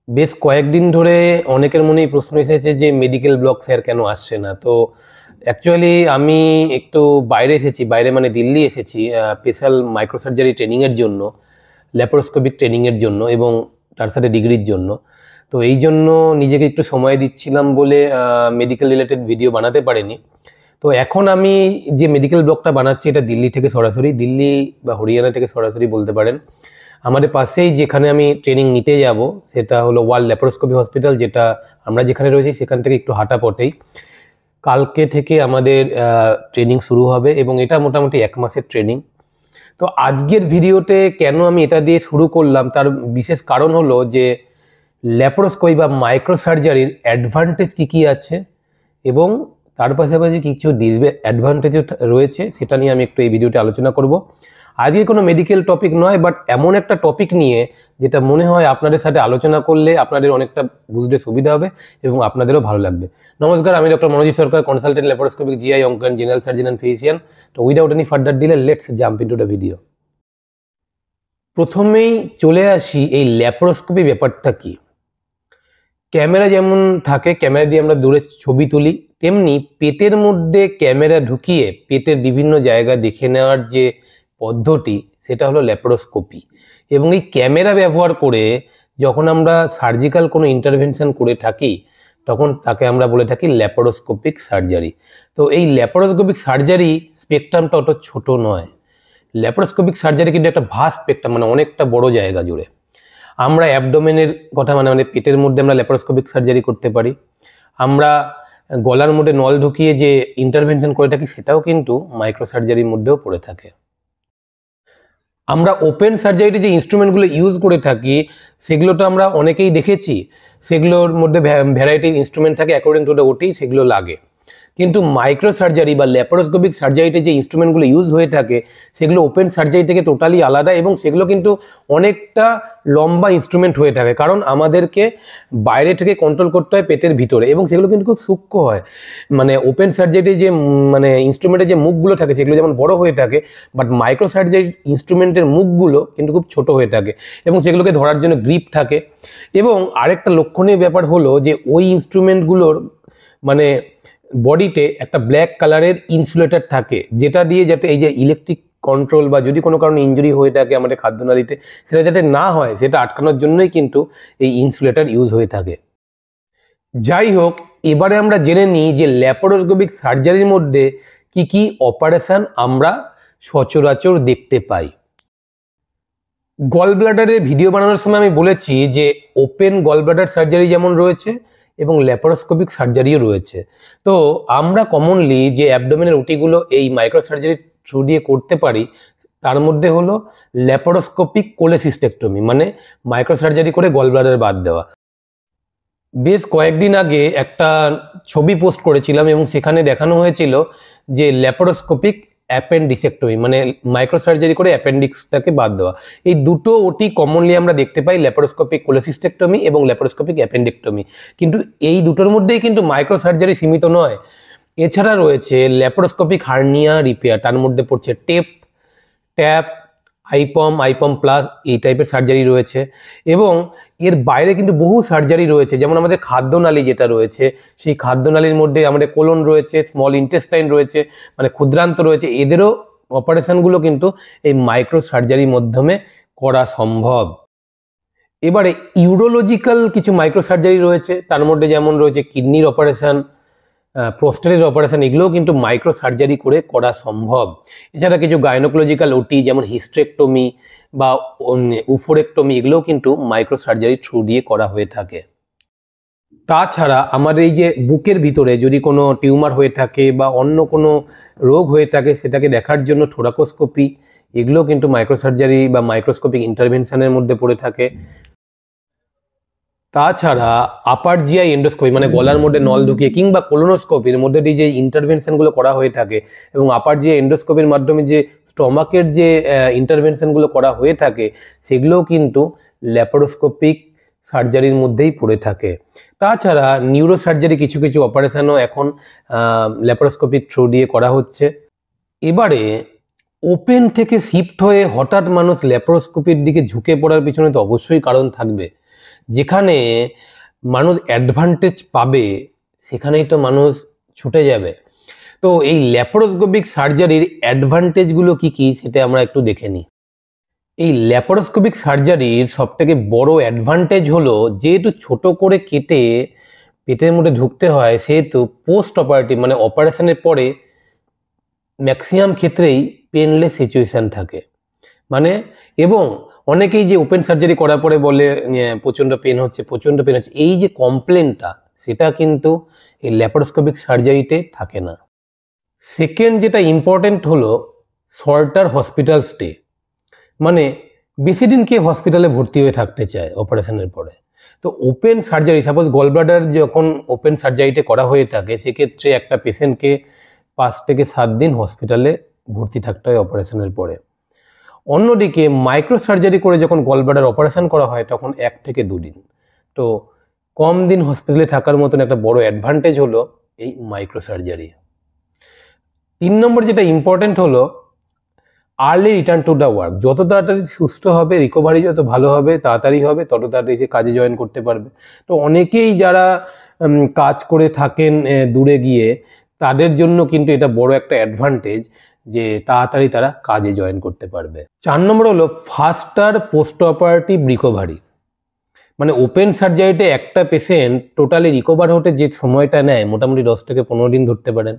বেশ কয়েকদিন ধরে অনেকের মনেই প্রশ্ন এসেছে যে মেডিকেল ব্লগ স্যার কেন আসছে না। তো অ্যাকচুয়ালি আমি একটু বাইরে এসেছি, বাইরে মানে দিল্লি এসেছি স্পেশাল মাইক্রোসার্জারি ট্রেনিংয়ের জন্য, ল্যাপারোস্কোপিক ট্রেনিংয়ের জন্য এবং তার সাথে ডিগ্রির জন্য। তো এই জন্য নিজেকে একটু সময় দিচ্ছিলাম বলে মেডিকেল রিলেটেড ভিডিও বানাতে পারিনি। তো এখন আমি যে মেডিকেল ব্লগটা বানাচ্ছি এটা দিল্লি থেকে সরাসরি, দিল্লি বা হরিয়ানা থেকে সরাসরি বলতে পারেন। আমাদের পাশেই যেখানে আমি ট্রেনিং নিতে যাব সেটা হলো ওয়ার্ল্ড ল্যাপারোস্কোপি হসপিটাল, যেটা আমরা যেখানে রয়েছি সেখান থেকে একটু হাঁটা পথেই। কালকে থেকে আমাদের ট্রেনিং শুরু হবে এবং এটা মোটামুটি 1 মাসের ট্রেনিং। তো আজকের ভিডিওতে কেন আমি এটা দিয়ে শুরু করলাম তার বিশেষ কারণ হলো যে ল্যাপারোস্কোপি বা মাইক্রোসার্জারির অ্যাডভান্টেজ কী কী আছে এবং তার পাশাপাশি কিছু ডিসঅ্যাডভান্টেজও রয়েছে, সেটা নিয়ে আমি একটু এই ভিডিওতে আলোচনা করব। আজকে কোনো মেডিকেল টপিক নয়, বাট এমন একটা টপিক নিয়ে যেটা মনে হয় আপনাদের সাথে আলোচনা করলে আপনাদের অনেকটা বুঝতে সুবিধা হবে এবং আপনাদেরও ভালো লাগবে। নমস্কার, আমি ডক্টর মনোজিৎ সরকার, কনসালটেন্ট ল্যাপারোস্কোপিক জিআই অঙ্কন জেনারেল সার্জন অ্যান্ড ফিজিশিয়ান। তো without any further delay let's jump into the video. প্রথমেই চলে আসি এই ল্যাপারোস্কোপি ব্যাপারটা কি। ক্যামেরা যেমন থাকে, ক্যামেরা দিয়ে আমরা দূরে ছবি তুলি, তেমনি পেটের মধ্যে ক্যামেরা ঢুকিয়ে পেটের বিভিন্ন জায়গা দেখে নেওয়ার যে পদ্ধতি সেটা হলো ল্যাপারোস্কোপি। এবং এই ক্যামেরা ব্যবহার করে যখন আমরা সার্জিক্যাল কোনো ইন্টারভেনশন করে থাকি তখন তাকে আমরা বলে থাকি ল্যাপারোস্কোপিক সার্জারি। তো এই ল্যাপারোস্কোপিক সার্জারি স্পেকট্রামটা অত ছোট নয়। ল্যাপারোস্কোপিক সার্জারি কিন্তু একটা ভাস্ট স্পেকট্রাম, মানে অনেকটা বড় জায়গা জুড়ে। আমরা অ্যাবডোমেনের কথা মানে আমাদের পেটের মধ্যে আমরা ল্যাপারোস্কোপিক সার্জারি করতে পারি। আমরা গলার মধ্যে নল ঢুকিয়ে যে ইন্টারভেনশন করে থাকি সেটাও কিন্তু মাইক্রো সার্জারির মধ্যেও পড়ে থাকে। আমরা ওপেন সার্জারিতে যে ইনস্ট্রুমেন্টগুলো ইউজ করে থাকি সেগুলো তো আমরা অনেকেই দেখেছি, সেগুলোর মধ্যে ভ্যারাইটি ইনস্ট্রুমেন্ট থাকে, অ্যাকর্ডিং টু দ্য ওটি সেগুলো লাগে। কিন্তু মাইক্রো সার্জারি বা ল্যাপারোস্কোপিক সার্জারিতে যে ইনস্ট্রুমেন্টগুলো ইউজ হয়ে থাকে সেগুলো ওপেন সার্জারি থেকে টোটালি আলাদা এবং সেগুলো কিন্তু অনেকটা লম্বা ইনস্ট্রুমেন্ট হয়ে থাকে, কারণ আমাদেরকে বাইরে থেকে কন্ট্রোল করতে হয় পেটের ভিতরে এবং সেগুলো কিন্তু খুব সূক্ষ্ম হয়। মানে ওপেন সার্জারিতে যে মানে ইনস্ট্রুমেন্টের যে মুখগুলো থাকে সেগুলো যেমন বড় হয়ে থাকে, বাট মাইক্রো সার্জারি ইনস্ট্রুমেন্টের মুখগুলো কিন্তু খুব ছোট হয়ে থাকে এবং সেগুলোকে ধরার জন্য গ্রিপ থাকে। এবং আরেকটা লক্ষণীয় ব্যাপার হলো যে ওই ইনস্ট্রুমেন্টগুলোর মানে বডিতে একটা ব্ল্যাক কালারের ইনসুলেটর থাকে, যেটা দিয়ে যাতে এই যে ইলেকট্রিক কন্ট্রোল বা যদি কোনো কারণে ইনজুরি হয়ে থাকে আমাদের খাদ্যনালীতে সেটা যাতে না হয় সেটা আটকানোর জন্যই কিন্তু এই ইনসুলেটর ইউজ হয়ে থাকে। যাই হোক, এবারে আমরা জেনে নিই যে ল্যাপারোস্কোপিক সার্জারির মধ্যে কি কি অপারেশন আমরা সচরাচর দেখতে পাই। গল ব্লাডারের ভিডিও বানানোর সময় আমি বলেছি যে ওপেন গল ব্লাডার সার্জারি যেমন রয়েছে এবং ল্যাপারোস্কোপিক সার্জারিও রয়েছে। তো আমরা কমনলি যে অ্যাবডোমেনের ওটিগুলো এই মাইক্রো সার্জারির থ্রু দিয়ে করতে পারি তার মধ্যে হলো ল্যাপারোস্কোপিক কোলেসিস্টেক্টমি, মানে মাইক্রো সার্জারি করে গল ব্লাডার বাদ দেওয়া। বেশ কয়েকদিন আগে একটা ছবি পোস্ট করেছিলাম এবং সেখানে দেখানো হয়েছিল যে ল্যাপারোস্কোপিক অ্যাপেন্ডিসেক্টমি, মানে মাইক্রো সার্জারি করে অ্যাপেন্ডিক্সটাকে বাদ দেওয়া। এই দুটো ওটি কমনলি আমরা দেখতে পাই, ল্যাপারোস্কোপিক কোলেসিস্টেক্টমি এবং ল্যাপারোস্কোপিক অ্যাপেন্ডেক্টমি। কিন্তু এই দুটোর মধ্যেই কিন্তু মাইক্রো সার্জারি সীমিত নয়, এছাড়া রয়েছে ল্যাপারোস্কোপিক হার্নিয়া রিপেয়ার, তার মধ্যে পড়ছে ট্যাপ, আইপম প্লাস এই টাইপের সার্জারি রয়েছে। এবং এর বাইরে কিন্তু বহু সার্জারি রয়েছে, যেমন আমাদের খাদ্যনালী যেটা রয়েছে সেই খাদ্যনালীর মধ্যে আমাদের কোলন রয়েছে, স্মল ইন্টেস্টাইন রয়েছে, মানে ক্ষুদ্রান্ত রয়েছে, এদেরও অপারেশনগুলো কিন্তু এই মাইক্রো সার্জারির মাধ্যমে করা সম্ভব। এবারে ইউরোলজিক্যাল কিছু মাইক্রো সার্জারি রয়েছে, তার মধ্যে যেমন রয়েছে কিডনির অপারেশন, প্রোস্টেটের অপারেশন, এগুলোও কিন্তু মাইক্রো সার্জারি করে করা সম্ভব। এছাড়া কিছু গাইনোকোলজিক্যাল ওটি যেমন হিস্ট্রেক্টমি বা উফোরেক্টমি, এগুলোও কিন্তু মাইক্রো সার্জারি থ্রু দিয়ে করা হয়ে থাকে। তাছাড়া আমাদের এই যে বুকের ভিতরে যদি কোনো টিউমার হয়ে থাকে বা অন্য কোনো রোগ হয়ে থাকে সেটাকে দেখার জন্য থোরাকোস্কোপি, এগুলো কিন্তু মাইক্রো সার্জারি বা মাইক্রোস্কোপিক ইন্টারভেনশনের মধ্যে পড়ে থাকে। তাছাড়া আপার জিআই এন্ডোস্কোপি, মানে গলার মধ্যে নল ঢুকিয়ে কিংবা কোলোনোস্কোপির মধ্যে দিয়ে যে ইন্টারভেনশনগুলো করা হয়ে থাকে এবং আপার জিআই এন্ডোস্কোপির মাধ্যমে যে স্টমাকের যে ইন্টারভেনশনগুলো করা হয়ে থাকে সেগুলোও কিন্তু ল্যাপারোস্কোপিক সার্জারির মধ্যেই পড়ে থাকে। তাছাড়া নিউরো সার্জারি কিছু কিছু অপারেশনও এখন ল্যাপারোস্কোপিক থ্রু দিয়ে করা হচ্ছে। এবারে ওপেন থেকে শিফট হয়ে হঠাৎ মানুষ ল্যাপারোস্কোপির দিকে ঝুঁকে পড়ার পিছনে তো অবশ্যই কারণ থাকবে। যেখানে মানুষ অ্যাডভান্টেজ পাবে সেখানেই তো মানুষ ছুটে যাবে। তো এই ল্যাপারোস্কোপিক সার্জারির অ্যাডভান্টেজগুলো কি কি সেটা আমরা একটু দেখে নিই। এই ল্যাপারোস্কোপিক সার্জারির সবথেকে বড় অ্যাডভান্টেজ হলো যেহেতু ছোট করে কেটে পেটের মধ্যে ঢুকতে হয়, সেহেতু পোস্ট অপারেটিভ মানে অপারেশনের পরে ম্যাক্সিমাম ক্ষেত্রেই পেনলেস সিচুয়েশান থাকে। মানে এবং অনেকেই যে ওপেন সার্জারি করার পরে বলে প্রচণ্ড পেন হচ্ছে, এই যে কমপ্লেনটা সেটা কিন্তু এই ল্যাপারোস্কোপিক সার্জারিতে থাকে না। সেকেন্ড যেটা ইম্পর্টেন্ট হলো শর্টার হসপিটাল স্টে, মানে বেশি দিন কে হসপিটালে ভর্তি হয়ে থাকতে চায় অপারেশনের পরে। তো ওপেন সার্জারি, সাপোজ গলব্লাডার যখন ওপেন সার্জারিতে করা হয়ে থাকে সেক্ষেত্রে একটা পেশেন্টকে 5 থেকে 7 দিন হসপিটালে ভর্তি থাকতে হয় অপারেশনের পরে। অন্যদিকে মাইক্রো সার্জারি করে যখন গলব্লাডার অপারেশন করা হয় তখন 1 থেকে 2 দিন। তো কম দিন হসপিটালে থাকার মতন একটা বড় অ্যাডভান্টেজ হলো এই মাইক্রো সার্জারি। 3 নম্বর যেটা ইম্পর্টেন্ট হলো early return to the work. যত তাড়াতাড়ি সুস্থ হবে, রিকভারি যত ভালো হবে, তাড়াতাড়ি হবে, তত তাড়াতাড়ি সে কাজে জয়েন করতে পারবে। তো অনেকেই যারা কাজ করে থাকেন দূরে গিয়ে, তাদের জন্য কিন্তু এটা বড় একটা অ্যাডভান্টেজ যে তাড়াতাড়ি তারা কাজে জয়েন করতে পারবে। 4 নম্বর হলো ফাস্টার পোস্ট অপারেটিভ রিকভারি। মানে ওপেন সার্জারিতে একটা পেশেন্ট টোটালি রিকভার হতে যে সময়টা নেয় মোটামুটি 10 থেকে 15 দিন ধরতে পারেন,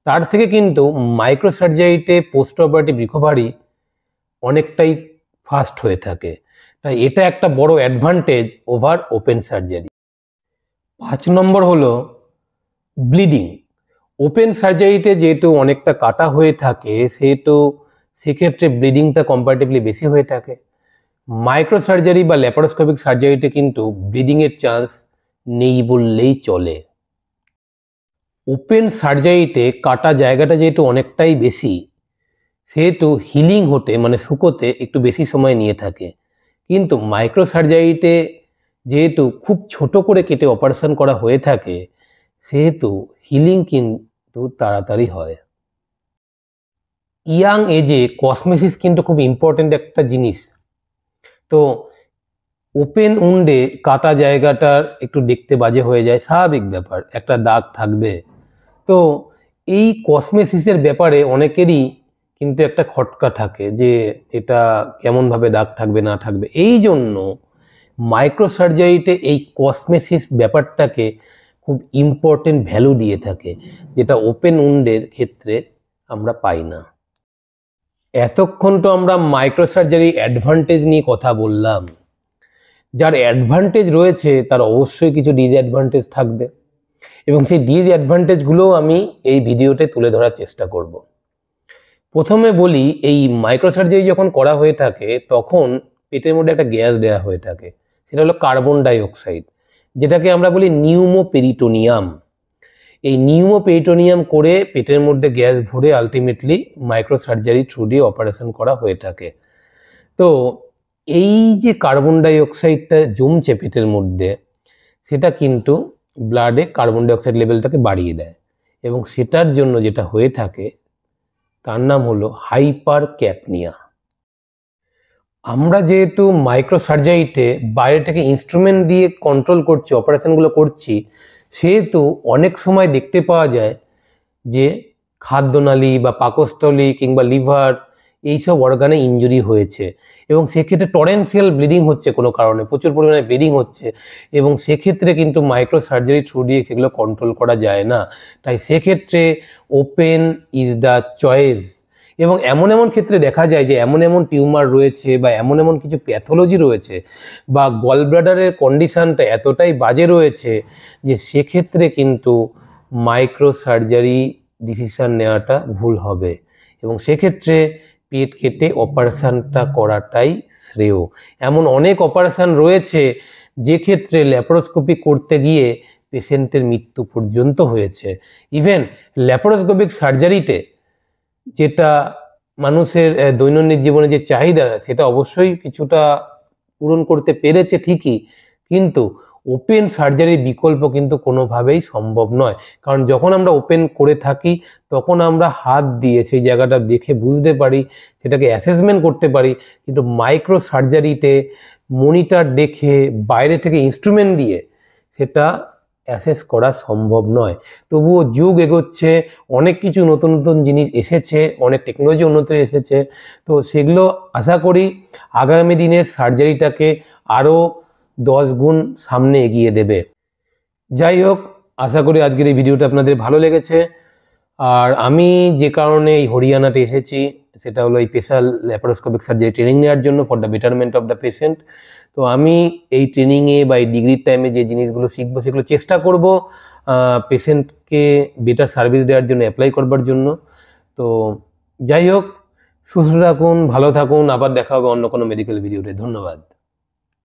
তার থেকে কিন্তু মাইক্রো সার্জারিতে পোস্ট অপারেটিভ রিকভারি অনেকটাই ফাস্ট হয়ে থাকে। তাই এটা একটা বড় অ্যাডভান্টেজ ওভার ওপেন সার্জারি। 5 নম্বর হলো ব্লিডিং। ওপেন সার্জারিতে যেহেতু অনেকটা কাটা হয়ে থাকে সেহেতু সেক্ষেত্রে ব্লিডিংটা কম্পারেটিভলি বেশি হয়ে থাকে। মাইক্রো সার্জারি বা ল্যাপারোস্কোপিক সার্জারিতে কিন্তু ব্লিডিংয়ের চান্স নেই বললেই চলে। ওপেন সার্জারিতে কাটা জায়গাটা যেহেতু অনেকটাই বেশি সেহেতু হিলিং হতে মানে শুকোতে একটু বেশি সময় নিয়ে থাকে, কিন্তু মাইক্রো সার্জারিতে যেহেতু খুব ছোট করে কেটে অপারেশন করা হয়ে থাকে সেহেতু হিলিং কিন্তু তাড়াতাড়ি হয়। ইয়াং এজে কসমেসিস কিন্তু খুব ইম্পর্টেন্ট একটা জিনিস। তো ওপেন উন্ডে কাটা জায়গাটার একটু দেখতে বাজে হয়ে যায়, স্বাভাবিক ব্যাপার, একটা দাগ থাকবে। তো এই কসমেসিসের ব্যাপারে অনেকেরই কিন্তু একটা খটকা থাকে যে এটা কেমনভাবে দাগ থাকবে না থাকবে। এই জন্য মাইক্রো সার্জারিতে এই কসমেসিস ব্যাপারটাকে খুব ইম্পর্টেন্ট ভ্যালু দিয়ে থাকে, যেটা ওপেন উন্ডের ক্ষেত্রে আমরা পাই না। এতক্ষণ তো আমরা মাইক্রো সার্জারি অ্যাডভান্টেজ নিয়ে কথা বললাম। যার অ্যাডভান্টেজ রয়েছে তার অবশ্যই কিছু ডিসঅ্যাডভান্টেজ থাকবে এবং সেই ডিসঅ্যাডভান্টেজগুলোও আমি এই ভিডিওতে তুলে ধরার চেষ্টা করব। প্রথমে বলি, এই মাইক্রো সার্জারি যখন করা হয়ে থাকে তখন পেটের মধ্যে একটা গ্যাস দেওয়া হয়ে থাকে, সেটা হলো কার্বন ডাইঅক্সাইড, যেটাকে আমরা বলি নিউমোপেরিটোনিয়াম। এই নিউমোপেরিটোনিয়াম করে পেটের মধ্যে গ্যাস ভরে আলটিমেটলি মাইক্রো সার্জারি থ্রু দিয়ে অপারেশন করা হয়ে থাকে। তো এই যে কার্বন ডাইঅক্সাইডটা জমছে পেটের মধ্যে সেটা কিন্তু ব্লাডে কার্বন ডাইঅক্সাইড লেভেলটাকে বাড়িয়ে দেয় এবং সেটার জন্য যেটা হয়ে থাকে তার নাম হলো হাইপারক্যাপনিয়া। আমরা যেহেতু মাইক্রো সার্জারিতে বাইরে থেকে ইনস্ট্রুমেন্ট দিয়ে কন্ট্রোল করছি, অপারেশনগুলো করছি, সেহেতু অনেক সময় দেখতে পাওয়া যায় যে খাদ্যনালী বা পাকস্থলী কিংবা লিভার এইসব অর্গানে ইনজুরি হয়েছে এবং সেক্ষেত্রে টরেন্সিয়াল ব্লিডিং হচ্ছে, কোনো কারণে প্রচুর পরিমাণে ব্লিডিং হচ্ছে এবং সেক্ষেত্রে কিন্তু মাইক্রো সার্জারি থ্রু দিয়ে সেগুলো কন্ট্রোল করা যায় না। তাই সেক্ষেত্রে ওপেন ইজ দ্য চয়েস। এবং এমন এমন ক্ষেত্রে দেখা যায় যে এমন এমন টিউমার রয়েছে বা এমন এমন কিছু প্যাথোলজি রয়েছে বা গলব্লাডারের কন্ডিশনটা এতটাই বাজে রয়েছে যে সেক্ষেত্রে কিন্তু মাইক্রো সার্জারি ডিসিশন নেওয়াটা ভুল হবে এবং সেক্ষেত্রে পেট কেটে অপারেশানটা করাটাই শ্রেয়। এমন অনেক অপারেশান রয়েছে যে ক্ষেত্রে ল্যাপারোস্কোপি করতে গিয়ে পেশেন্টের মৃত্যু পর্যন্ত হয়েছে। ইভেন ল্যাপারোস্কোপিক সার্জারিতে যেটা মানুষের দৈনন্দিন জীবনে যে চাহিদা সেটা অবশ্যই কিছুটা পূরণ করতে পেরেছে ঠিকই, কিন্তু ওপেন সার্জারির বিকল্প কিন্তু কোনোভাবেই সম্ভব নয়। কারণ যখন আমরা ওপেন করে থাকি তখন আমরা হাত দিয়ে সেই জায়গাটা দেখে বুঝতে পারি, সেটাকে অ্যাসেসমেন্ট করতে পারি, কিন্তু মাইক্রো সার্জারিতে মনিটর দেখে বাইরে থেকে ইনস্ট্রুমেন্ট দিয়ে সেটা অ্যাসেস করা সম্ভব নয়। তবুও যুগ এগোচ্ছে, অনেক কিছু নতুন নতুন জিনিস এসেছে, অনেক টেকনোলজি উন্নত এসেছে, তো সেগুলো আশা করি আগামী দিনের সার্জারিটাকে আরও 10 গুণ সামনে এগিয়ে দেবে। যাই হোক, আশা করি আজকের এই ভিডিওটা আপনাদের ভালো লেগেছে। আর আমি যে কারণে এই হরিয়ানাতে এসেছি সেটা হলো এই স্পেশাল ল্যাপারোস্কোপিক সার্জারি ট্রেনিং নেওয়ার জন্য, for the betterment of the patient. তো আমি এই ট্রেনিংয়ে বা এই ডিগ্রির টাইমে যে জিনিসগুলো শিখবো সেগুলো চেষ্টা করব পেশেন্টকে বেটার সার্ভিস দেওয়ার জন্য, অ্যাপ্লাই করবার জন্য। তো যাই হোক, সুস্থ থাকুন, ভালো থাকুন, আবার দেখা হবে অন্য কোনো মেডিকেল ভিডিওতে। ধন্যবাদ।